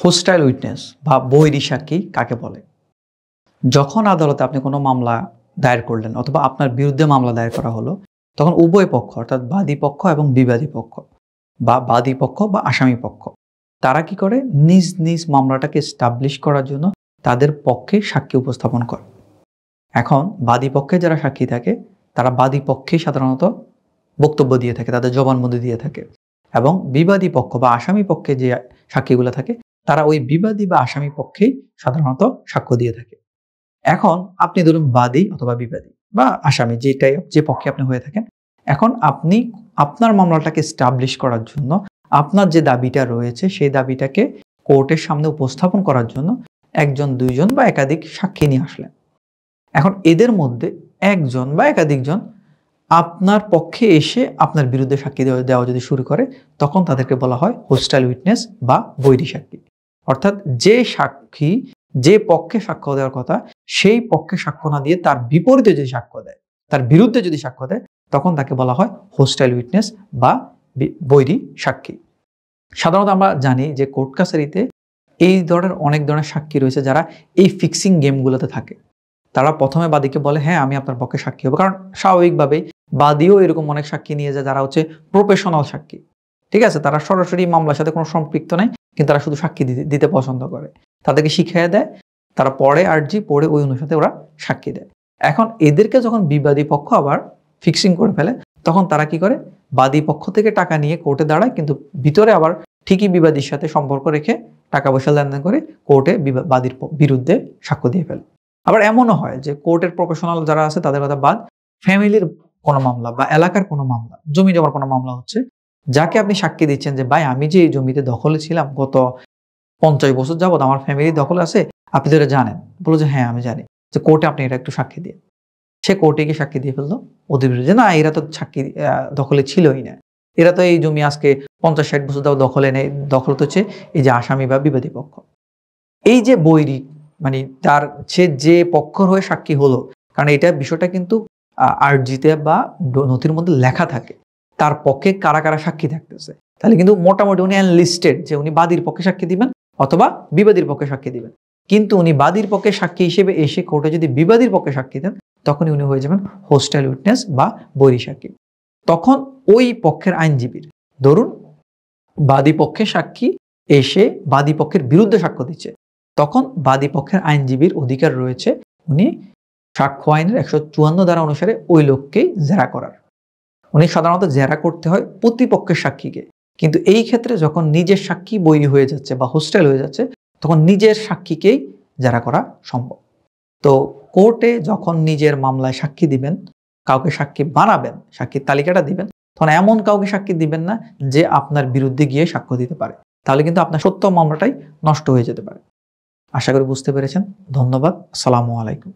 Hostile witness বা বৈরী সাক্ষী কাকে বলে? যখন আদালতে আপনি কোনো মামলা দায়ের করলেন অথবা আপনার বিরুদ্ধে মামলা দায়ের করা হলো, তখন উভয় পক্ষ অর্থাৎ বাদী পক্ষ এবং বিবাদী পক্ষ বা বাদী পক্ষ বা আসামি পক্ষ তারা কি করে নিজ নিজ মামলাটাকে এস্টাবলিশ করার জন্য তাদের পক্ষে সাক্ষী উপস্থাপন করে। এখন বাদী পক্ষে যারা সাক্ষী থাকে তারা বাদী পক্ষেই সাধারণত বক্তব্য দিয়ে থাকে, তাদের জবানবন্দি দিয়ে থাকে, এবং বিবাদী পক্ষ বা আসামি পক্ষে যে সাক্ষীগুলো থাকে তারা ওই বিবাদী বা আসামি পক্ষেই সাধারণত সাক্ষ্য দিয়ে থাকে। এখন আপনি ধরুন বাদী অথবা বিবাদী বা আসামি যে পক্ষে আপনি হয়ে থাকেন, এখন আপনি আপনার মামলাটাকে এস্টাবলিশ করার জন্য আপনার যে দাবিটা রয়েছে সেই দাবিটাকে কোর্টের সামনে উপস্থাপন করার জন্য একজন, দুইজন বা একাধিক সাক্ষী নিয়ে আসলেন। এখন এদের মধ্যে একজন বা একাধিকজন আপনার পক্ষে এসে আপনার বিরুদ্ধে সাক্ষী দেওয়া যদি শুরু করে, তখন তাদেরকে বলা হয় হোস্টাইল উইটনেস বা বৈরী সাক্ষী। অর্থাৎ যে সাক্ষী যে পক্ষে সাক্ষ্য দেওয়ার কথা সেই পক্ষে সাক্ষ্য না দিয়ে তার বিপরীতে যদি সাক্ষ্য দেয়, তার বিরুদ্ধে যদি সাক্ষ্য দেয়, তখন তাকে বলা হয় হোস্টাইল উইটনেস বা বৈরী সাক্ষী। সাধারণত আমরা জানি যে কোর্ট কাছারিতে এই ধরনের অনেক ধরনের সাক্ষী রয়েছে যারা এই ফিক্সিং গেমগুলোতে থাকে। তারা প্রথমে বাদীকে বলে হ্যাঁ আমি আপনার পক্ষে সাক্ষী হবো, কারণ স্বাভাবিকভাবেই বাদীও এরকম অনেক সাক্ষী নিয়ে যায় যারা হচ্ছে প্রফেশনাল সাক্ষী। ঠিক আছে, তারা সরাসরি মামলার সাথে কোনো সম্পৃক্ত নাই, কিন্তু তারা শুধু সাক্ষী দিতে পছন্দ করে। তাদেরকে শিখিয়ে দেয়, তারা পড়ে আরজি পড়ে ওই অনুসারে ওরা সাক্ষী দেয়। এখন এদেরকে যখন বিবাদী পক্ষ আবার ফিক্সিং করে ফেলে, তখন তারা কি করে বাদী পক্ষ থেকে টাকা নিয়ে কোর্টে দাঁড়ায়, কিন্তু ভিতরে আবার ঠিকই বিবাদীর সাথে সম্পর্ক রেখে টাকা পয়সা লেনদেন করে কোর্টে বাদীর বিরুদ্ধে সাক্ষ্য দিয়ে ফেলে। আবার এমনও হয় যে কোর্টের প্রফেশনাল যারা আছে তাদের কথা বাদ, ফ্যামিলির কোনো মামলা বা এলাকার কোনো মামলা, জমি জমার কোনো মামলা হচ্ছে, যাকে আপনি সাক্ষী দিচ্ছেন যে ভাই আমি যে এই জমিতে দখলে ছিলাম গত 50 বছর যাবত, আমার ফ্যামিলি দখলে আছে, আপনি তো এটা জানেন। বললো যে হ্যাঁ আমি জানি, যে কোর্টে আপনি এটা একটু সাক্ষী দিয়ে। সে কোর্টে গিয়ে সাক্ষী দিয়ে ফেললো ওদের বিরুদ্ধে, না এরা তো সাক্ষী দখলে ছিলই না, এরা তো এই জমি আজকে 50-60 বছর যাবত দখলে নেই, দখল তো হচ্ছে এই যে আসামি বা বিবাদী পক্ষ। এই যে বৈরী মানে তার সে যে পক্ষর হয়ে সাক্ষী হলো, কারণ এটা বিষয়টা কিন্তু আরজিতে বা নথির মধ্যে লেখা থাকে তার পক্ষে কারা কারা সাক্ষী থাকতেছে, তাহলে কিন্তু মোটামুটি উনি এনলিস্টেড যে উনি বাদীর পক্ষে সাক্ষী দিবেন অথবা বিবাদীর পক্ষে সাক্ষী দিবেন। কিন্তু উনি বাদীর পক্ষে সাক্ষী হিসেবে এসে কোর্টে যদি বিবাদীর পক্ষে সাক্ষী দেন, তখনই উনি হয়ে যাবেন হোস্টাইল উইটনেস বা বৈরী সাক্ষী। তখন ওই পক্ষের আইনজীবীর, ধরুন বাদী পক্ষে সাক্ষী এসে বাদী পক্ষের বিরুদ্ধে সাক্ষ্য দিচ্ছে, তখন বাদী পক্ষের আইনজীবীর অধিকার রয়েছে উনি সাক্ষ্য আইনের 154 ধারা অনুসারে ওই লোককেই জেরা করার। উনি সাধারণত জেরা করতে হয় প্রতিপক্ষের সাক্ষীকে, কিন্তু এই ক্ষেত্রে যখন নিজের সাক্ষী বৈরী হয়ে যাচ্ছে বা হোস্টাইল হয়ে যাচ্ছে, তখন নিজের সাক্ষীকেই জেরা করা সম্ভব। তো কোর্টে যখন নিজের মামলায় সাক্ষী দিবেন, কাউকে সাক্ষী বানাবেন, সাক্ষীর তালিকাটা দিবেন, তখন এমন কাউকে সাক্ষী দিবেন না যে আপনার বিরুদ্ধে গিয়ে সাক্ষ্য দিতে পারে, তাহলে কিন্তু আপনার সত্য মামলাটাই নষ্ট হয়ে যেতে পারে। আশা করি বুঝতে পেরেছেন। ধন্যবাদ। আসসালামু আলাইকুম।